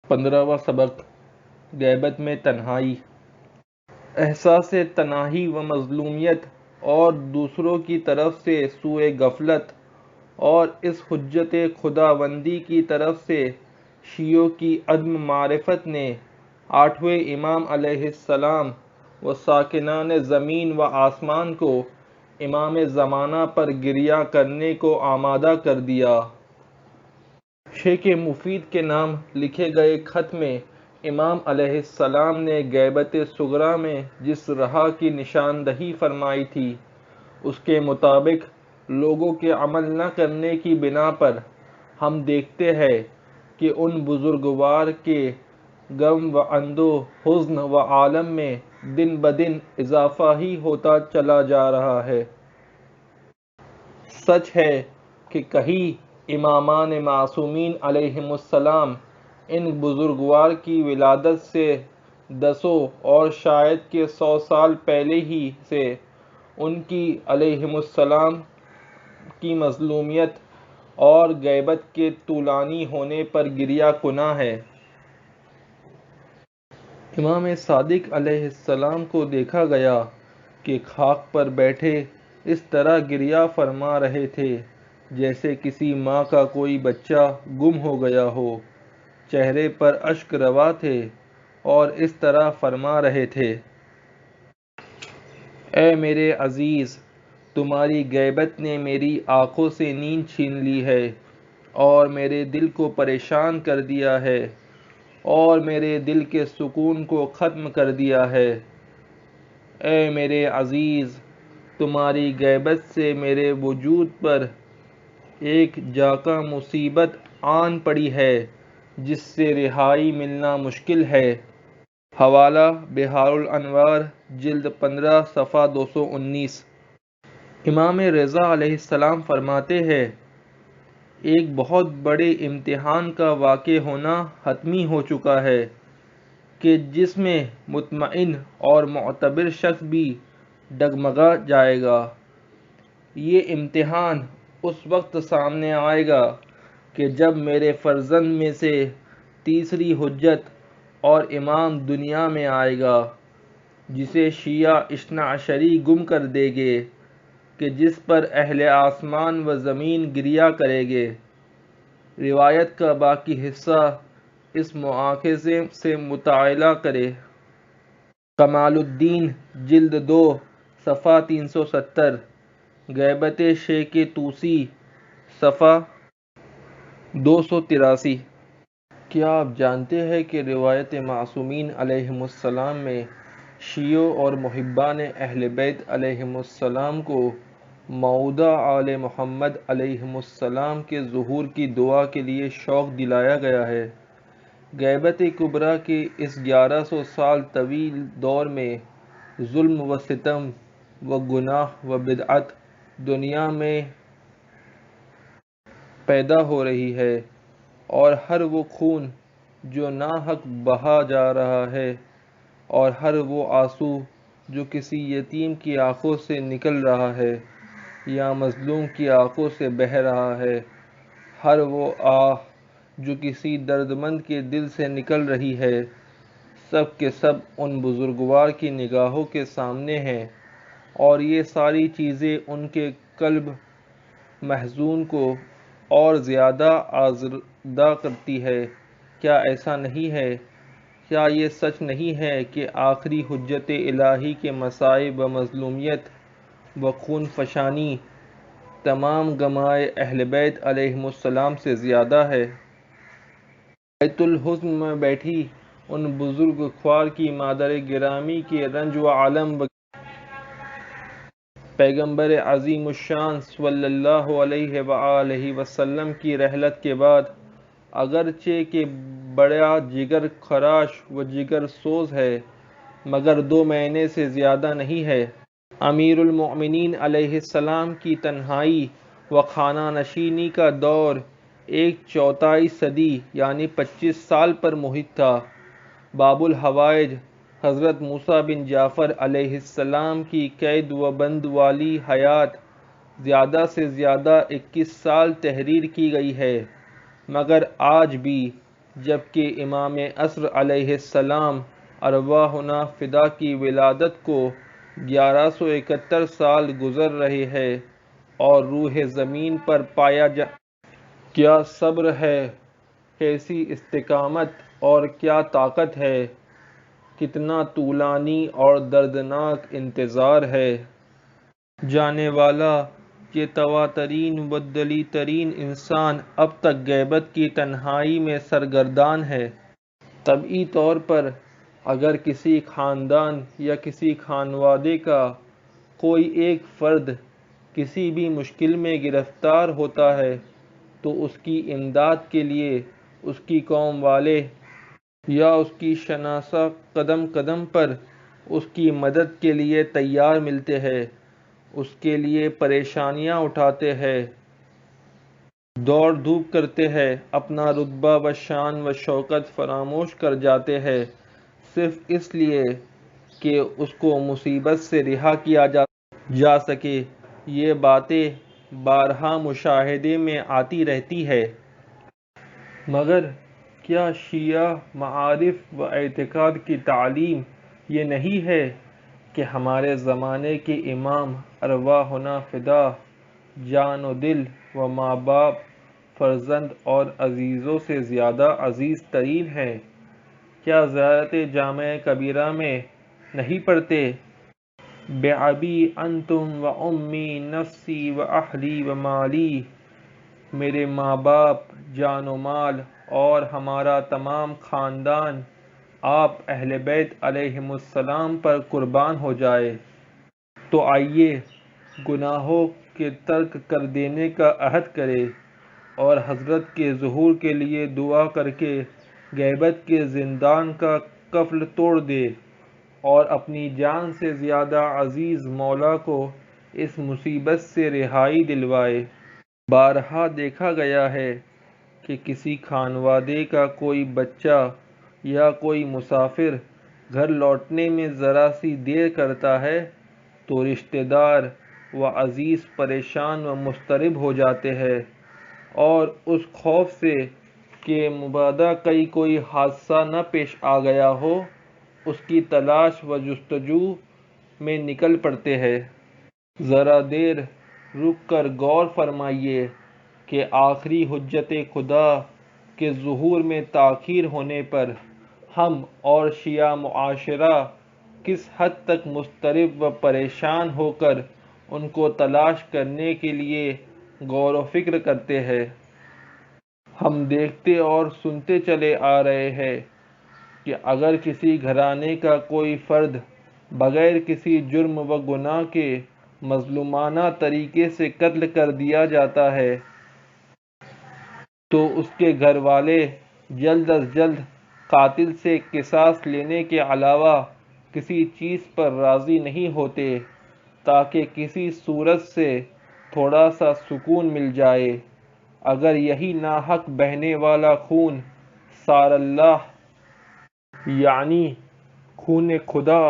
15واں سبق غیبت میں تنہائی۔ احساس تنہائی و مظلومیت اور دوسروں کی طرف سے سوء غفلت اور اس حجت خداوندی کی طرف سے شیعوں کی عدم معرفت نے 8ویں امام علیہ السلام و ساکنان زمین و آسمان کو امام زمانہ پر گریہ کرنے کو آمادہ کر دیا۔ شیخ مفید کے نام لکھے گئے خط میں امام علیہ السلام نے غیبت صغریٰ میں جس راہ کی نشاندہی فرمائی تھی اس کے مطابق لوگوں کے عمل نہ کرنے کی بنا پر ہم دیکھتے ہیں کہ ان بزرگوار کے غم و اندو حزن و عالم میں دن بدن اضافہ ہی ہوتا چلا جا رہا ہے۔ سچ ہے کہ کہیں امامان معصومین علیہم السلام ان بزرگوار کی ولادت سے 10 اور شاید کہ 100 سال پہلے ہی سے ان کی علیہم السلام کی مظلومیت اور غیبت کے طولانی ہونے پر گریہ کناں ہے۔ امام صادق علیہ السلام کو دیکھا گیا کہ خاک پر بیٹھے اس طرح گریہ فرما رہے تھے جیسے کسی ماں کا کوئی بچہ گم ہو گیا ہو۔ چہرے پر اشک روا تھے اور اس طرح فرما رہے تھے: اے میرے عزیز، تمہاری غیبت نے میری آنکھوں سے نیند چھین لی ہے اور میرے دل کو پریشان کر دیا ہے اور میرے دل کے سکون کو ختم کر دیا ہے۔ اے میرے عزیز، تمہاری غیبت سے میرے وجود پر ایک جاکا مصیبت آن پڑی ہے جس سے رہائی ملنا مشکل ہے۔ حوالہ بحار الانوار جلد 15 صفحہ 219۔ امام رضا علیہ السلام فرماتے ہیں: ایک بہت بڑے امتحان کا واقع ہونا حتمی ہو چکا ہے کہ جس میں مطمئن اور معتبر شخص بھی ڈگمگا جائے گا۔ یہ امتحان اس وقت سامنے آئے گا کہ جب میرے فرزند میں سے تیسری حجت اور امام دنیا میں آئے گا جسے شیعہ اثنا عشری گم کر دیں گے کہ جس پر اہل آسمان و زمین گریہ کریں گے۔ روایت کا باقی حصہ اس مؤاخذے سے مطالعہ کریں۔ کمال الدین جلد 2 صفحہ 370۔ غیبت شیخ طوسی صفحہ 283۔ کیا آپ جانتے ہیں کہ روایت معصومین علیہم السلام میں شیعوں اور محبان اہل بیت علیہم السلام کو موعودہ آل محمد علیہم السلام کے ظہور کی دعا کے لیے شوق دلایا گیا ہے؟ غیبت کبریٰ کے اس 1100 سال طویل دور میں ظلم و ستم و گناہ و بدعت دنیا میں پیدا ہو رہی ہے، اور ہر وہ خون جو ناحق بہا جا رہا ہے اور ہر وہ آنسو جو کسی یتیم کی آنکھوں سے نکل رہا ہے یا مظلوم کی آنکھوں سے بہہ رہا ہے، ہر وہ آہ جو کسی دردمند کے دل سے نکل رہی ہے، سب کے سب ان بزرگوار کی نگاہوں کے سامنے ہیں، اور یہ ساری چیزیں ان کے قلب محزون کو اور زیادہ آزردہ کرتی ہے۔ کیا ایسا نہیں ہے؟ کیا یہ سچ نہیں ہے کہ آخری حجت الہی کے مصائب و مظلومیت و خون فشانی تمام غمائے اہل بیت علیہم السلام سے زیادہ ہے؟ بیت الحزن میں بیٹھی ان بزرگ خوار کی مادر گرامی کے رنج و الم پیغمبر عظیم الشان صلی اللہ علیہ وآلہ وسلم کی رحلت کے بعد اگرچہ کہ بڑا جگر خراش و جگر سوز ہے مگر 2 مہینے سے زیادہ نہیں ہے۔ امیر المؤمنین علیہ السلام کی تنہائی و خانہ نشینی کا دور 1/4 صدی یعنی 25 سال پر محیط تھا۔ باب الحوائج حضرت موسیٰ بن جعفر علیہ السلام کی قید و بند والی حیات زیادہ سے زیادہ 21 سال تحریر کی گئی ہے، مگر آج بھی جبکہ امام عصر علیہ السلام ارواحنا فدا کی ولادت کو 1171 سال گزر رہے ہیں اور روح زمین پر پایا جا کیا صبر ہے، کیسی استقامت اور کیا طاقت ہے، کتنا طولانی اور دردناک انتظار ہے۔ جانے والا یہ تواترین و دلی ترین انسان اب تک غیبت کی تنہائی میں سرگردان ہے۔ طبعی طور پر اگر کسی خاندان یا کسی خانوادے کا کوئی ایک فرد کسی بھی مشکل میں گرفتار ہوتا ہے تو اس کی امداد کے لیے اس کی قوم والے یا اس کی شناسہ قدم قدم پر اس کی مدد کے لیے تیار ملتے ہیں، اس کے لیے پریشانیاں اٹھاتے ہیں، دوڑ دھوپ کرتے ہیں، اپنا رتبہ و شان و شوکت فراموش کر جاتے ہیں، صرف اس لیے کہ اس کو مصیبت سے رہا کیا جا سکے۔ یہ باتیں بارہا مشاہدے میں آتی رہتی ہے۔ مگر کیا شیعہ معارف و اعتقاد کی تعلیم یہ نہیں ہے کہ ہمارے زمانے کے امام ارواحنا فدا، جان و دل و ماں باپ، فرزند اور عزیزوں سے زیادہ عزیز ترین ہیں؟ کیا زیارت جامع کبیرہ میں نہیں پڑھتے بِأَبِي أَنْتُمْ وَأُمِّي نَفْسِي وَأَهْلِي وَمَالِي، میرے ماں باپ، جان و مال اور ہمارا تمام خاندان آپ اہل بیت علیہم السلام پر قربان ہو جائے؟ تو آئیے گناہوں کے ترک کر دینے کا عہد کریں اور حضرت کے ظہور کے لیے دعا کر کے غیبت کے زندان کا قفل توڑ دے اور اپنی جان سے زیادہ عزیز مولا کو اس مصیبت سے رہائی دلوائے۔ بارہا دیکھا گیا ہے کہ کسی خانوادے کا کوئی بچہ یا کوئی مسافر گھر لوٹنے میں ذرا سی دیر کرتا ہے تو رشتہ دار و عزیز پریشان و مضطرب ہو جاتے ہیں اور اس خوف سے کہ مبادا کوئی حادثہ نہ پیش آ گیا ہو اس کی تلاش و جستجو میں نکل پڑتے ہیں۔ ذرا دیر رک کر غور فرمائیے کہ آخری حجت خدا کے ظہور میں تاخیر ہونے پر ہم اور شیعہ معاشرہ کس حد تک مضطرب و پریشان ہو کر ان کو تلاش کرنے کے لیے غور و فکر کرتے ہیں۔ ہم دیکھتے اور سنتے چلے آ رہے ہیں کہ اگر کسی گھرانے کا کوئی فرد بغیر کسی جرم و گناہ کے مظلومانہ طریقے سے قتل کر دیا جاتا ہے تو اس کے گھر والے جلد از جلد قاتل سے قصاص لینے کے علاوہ کسی چیز پر راضی نہیں ہوتے تاکہ کسی صورت سے تھوڑا سا سکون مل جائے۔ اگر یہی ناحق بہنے والا خون سار اللہ یعنی خون خدا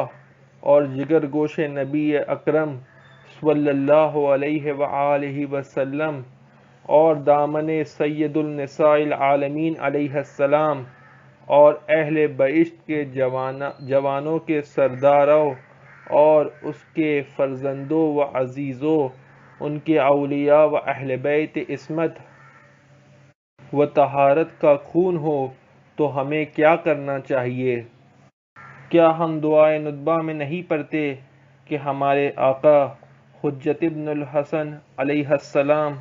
اور جگر گوش نبی اکرم صلی اللہ علیہ وآلہ وسلم اور دامن سید النساء العالمین علیہ السلام اور اہل بہشت کے جوانوں کے سرداروں اور اس کے فرزندوں و عزیزوں، ان کے اولیاء و اہل بیت عصمت و طہارت کا خون ہو تو ہمیں کیا کرنا چاہیے؟ کیا ہم دعائے ندبہ میں نہیں پڑھتے کہ ہمارے آقا حجت ابن الحسن علیہ السلام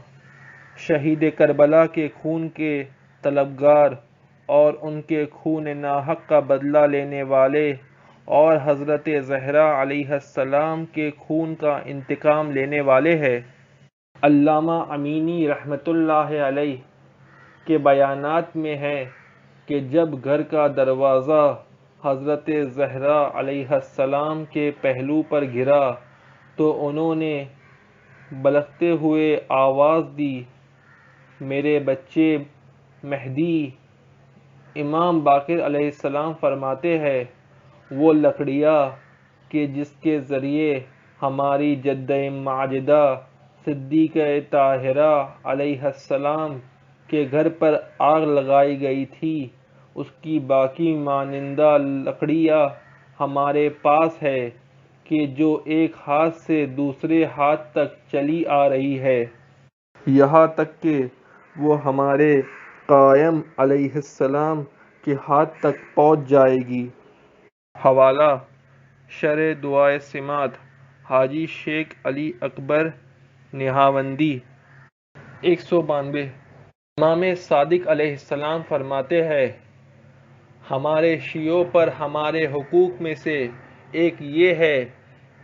شہید کربلا کے خون کے طلبگار اور ان کے خون ناحق کا بدلہ لینے والے اور حضرت زہرا علیہ السلام کے خون کا انتقام لینے والے ہیں؟ علامہ امینی رحمۃ اللہ علیہ کے بیانات میں ہے کہ جب گھر کا دروازہ حضرت زہرا علیہ السلام کے پہلو پر گرا تو انہوں نے بلغتے ہوئے آواز دی، میرے بچے مہدی۔ امام باقر علیہ السلام فرماتے ہیں، وہ لکڑیاں کہ جس کے ذریعے ہماری جدہ ماجدہ صدیقہ طاہرہ علیہ السلام کے گھر پر آگ لگائی گئی تھی، اس کی باقی مانندہ لکڑیاں ہمارے پاس ہے کہ جو ایک ہاتھ سے دوسرے ہاتھ تک چلی آ رہی ہے، یہاں تک کہ وہ ہمارے قائم علیہ السلام کے ہاتھ تک پہنچ جائے گی۔ حوالہ: شرح دعائے سماعت، حاجی شیخ علی اکبر نہاوندی۔ 192۔ امام صادق علیہ السلام فرماتے ہیں: ہمارے شیعوں پر ہمارے حقوق میں سے ایک یہ ہے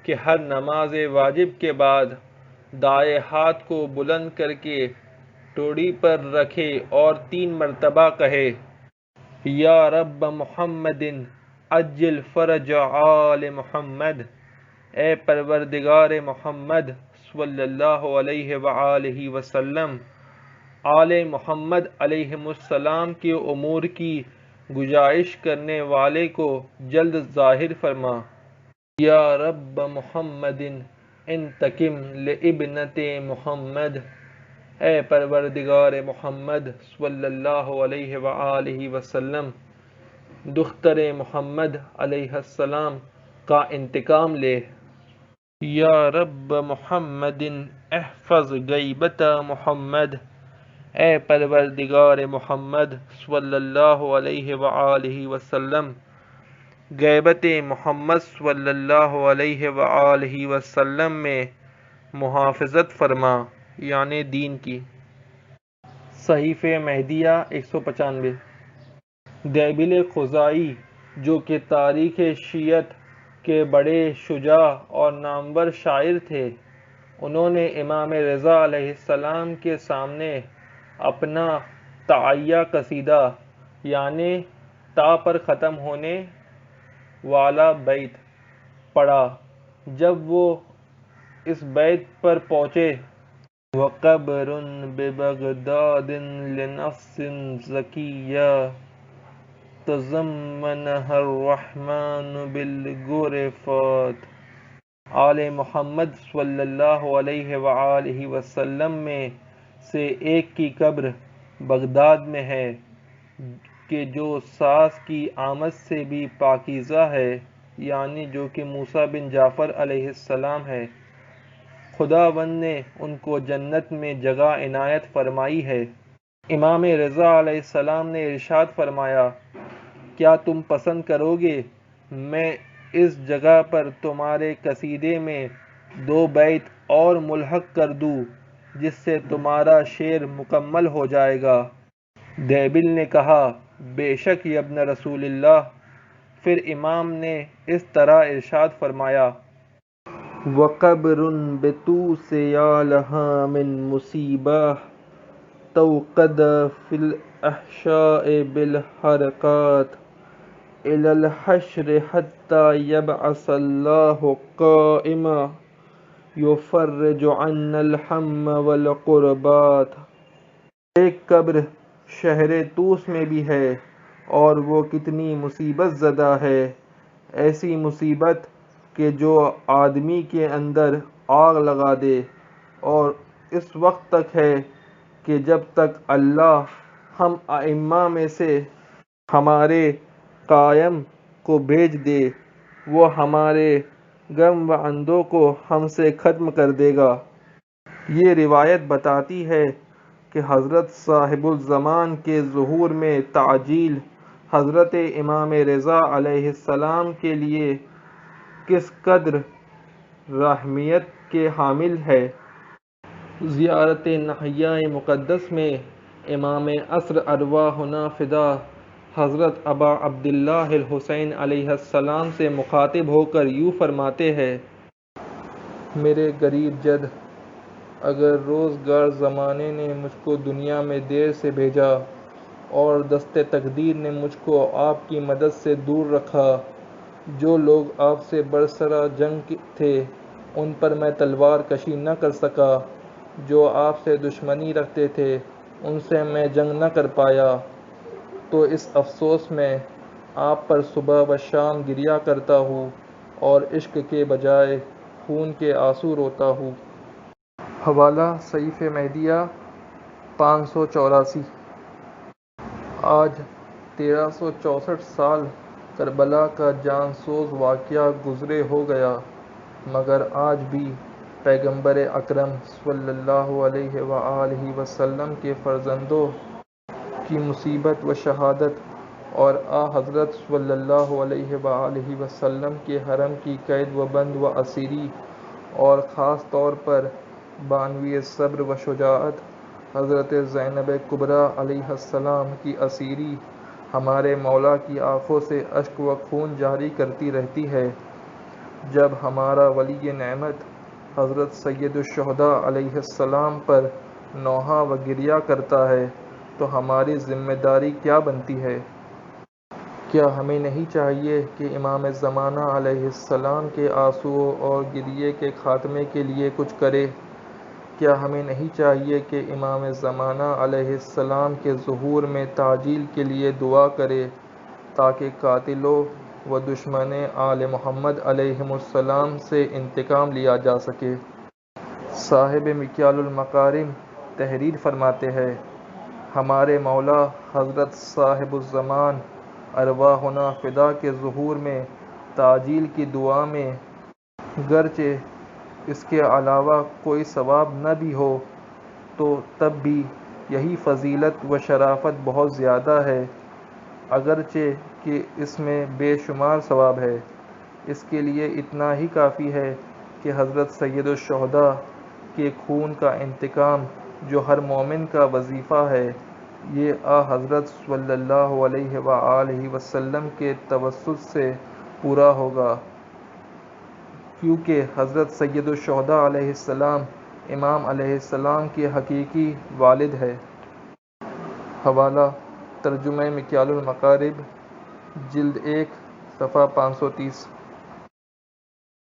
کہ ہر نماز واجب کے بعد دائیں ہاتھ کو بلند کر کے ٹوڑی پر رکھے اور 3 مرتبہ کہے: یا رب محمد عجل فرج آل محمد، اے پروردگار محمد صلی اللہ علیہ وآلہ وسلم، آل محمد علیہم السلام کے امور کی گزارش کرنے والے کو جلد ظاہر فرما۔ یا رب محمد انتقم لابنت محمد، اے پروردگار محمد صلی اللہ علیہ وآلہ وسلم، دختر محمد علیہ السلام کا انتقام لے۔ یا رب محمد احفظ غیبت محمد، اے پروردگار محمد صلی اللہ علیہ وآلہ وسلم، غیبت محمد صلی اللہ علیہ وآلہ وسلم میں محافظت فرما، یعنی دین کی۔ صحیفہ مہدیہ 195۔ دیبل خزاعی، جو کہ تاریخ شیعت کے بڑے شجاع اور نامور شاعر تھے، انہوں نے امام رضا علیہ السلام کے سامنے اپنا تعیہ قصیدہ، یعنی تا پر ختم ہونے والا بیت پڑھا۔ جب وہ اس بیت پر پہنچے: وَقَبْرٌ بِبَغْدَادٍ لِنَفْسٍ زَكِيَّةٍ تَضَمَّنَهَا الرَّحْمَنُ بِالْغُرَفَاتِ، آل محمد صلی اللہ علیہ وآلہ وسلم میں سے ایک کی قبر بغداد میں ہے کہ جو ساز کی آمد سے بھی پاکیزہ ہے، یعنی جو کہ موسیٰ بن جعفر علیہ السلام ہے۔ خداوند نے ان کو جنت میں جگہ عنایت فرمائی ہے۔ امام رضا علیہ السلام نے ارشاد فرمایا: کیا تم پسند کرو گے میں اس جگہ پر تمہارے قصیدے میں 2 بیت اور ملحق کر دوں، جس سے تمہارا شعر مکمل ہو جائے گا؟ دیبل نے کہا: بے شک یابن رسول اللہ۔ پھر امام نے اس طرح ارشاد فرمایا: وَقَبْرٌ بِطُوسٍ يَا لَهَا مِن مُصِیبَةٍ تَوْقَدُ فِی الْأَحْشَاءِ بِالْحَرَکَاتِ إِلَى الْحَشْرِ حَتَّى يَبْعَثَ اللَّهُ قَائِمًا يُفَرِّجُ عَنَّا الْہَمَّ وَالْکُرْبَاتَ۔ ایک قبر شہر طوس میں بھی ہے، اور وہ کتنی مصیبت زدہ ہے، ایسی مصیبت کہ جو آدمی کے اندر آگ لگا دے، اور اس وقت تک ہے کہ جب تک اللہ ہم ائمہ میں سے ہمارے قائم کو بھیج دے، وہ ہمارے غم و اندوہ کو ہم سے ختم کر دے گا۔ یہ روایت بتاتی ہے کہ حضرت صاحب الزمان کے ظہور میں تعجیل حضرت امام رضا علیہ السلام کے لیے کس قدر رحمیت کے حامل ہے۔ زیارت ناحیہ مقدس میں امام عصر ارواحنا فدا حضرت ابا عبداللہ الحسین علیہ السلام سے مخاطب ہو کر یوں فرماتے ہیں: میرے غریب جد، اگر روزگار زمانے نے مجھ کو دنیا میں دیر سے بھیجا اور دست تقدیر نے مجھ کو آپ کی مدد سے دور رکھا، جو لوگ آپ سے برسر جنگ تھے ان پر میں تلوار کشی نہ کر سکا، جو آپ سے دشمنی رکھتے تھے ان سے میں جنگ نہ کر پایا، تو اس افسوس میں آپ پر صبح و شام گریہ کرتا ہوں اور عشق کے بجائے خون کے آنسو روتا ہوں۔ حوالہ: صحیفہ مہدیہ 584۔ آج 1364 سال کربلا کا جان سوز واقعہ گزرے ہو گیا، مگر آج بھی پیغمبر اکرم صلی اللہ علیہ وآلہ وسلم کے فرزندوں کی مصیبت و شہادت اور حضرت صلی اللہ علیہ وآلہ وسلم کے حرم کی قید و بند و اسیری، اور خاص طور پر بانوی صبر و شجاعت حضرت زینب کبریٰ علیہ السلام کی اسیری ہمارے مولا کی آنکھوں سے اشک و خون جاری کرتی رہتی ہے۔ جب ہمارا ولی نعمت حضرت سید الشہداء علیہ السلام پر نوحہ و گریہ کرتا ہے تو ہماری ذمہ داری کیا بنتی ہے؟ کیا ہمیں نہیں چاہیے کہ امام زمانہ علیہ السلام کے آنسوؤں اور گریے کے خاتمے کے لیے کچھ کرے؟ کیا ہمیں نہیں چاہیے کہ امام زمانہ علیہ السلام کے ظہور میں تعجیل کے لیے دعا کرے تاکہ قاتلوں و دشمن آل محمد علیہم السلام سے انتقام لیا جا سکے؟ صاحب مکیال المکارم تحریر فرماتے ہیں، ہمارے مولا حضرت صاحب الزمان ارواحنا فدا کے ظہور میں تعجیل کی دعا میں گرچہ اس کے علاوہ کوئی ثواب نہ بھی ہو تو تب بھی یہی فضیلت و شرافت بہت زیادہ ہے، اگرچہ کہ اس میں بے شمار ثواب ہے۔ اس کے لیے اتنا ہی کافی ہے کہ حضرت سید الشہداء کے خون کا انتقام جو ہر مومن کا وظیفہ ہے، یہ حضرت صلی اللہ علیہ وآلہ وسلم کے توسط سے پورا ہوگا، کیونکہ حضرت سید الشہداء علیہ السلام امام علیہ السلام کے حقیقی والد ہے۔ حوالہ ترجمہ مکیال المکارم، جلد 1، صفحہ 530۔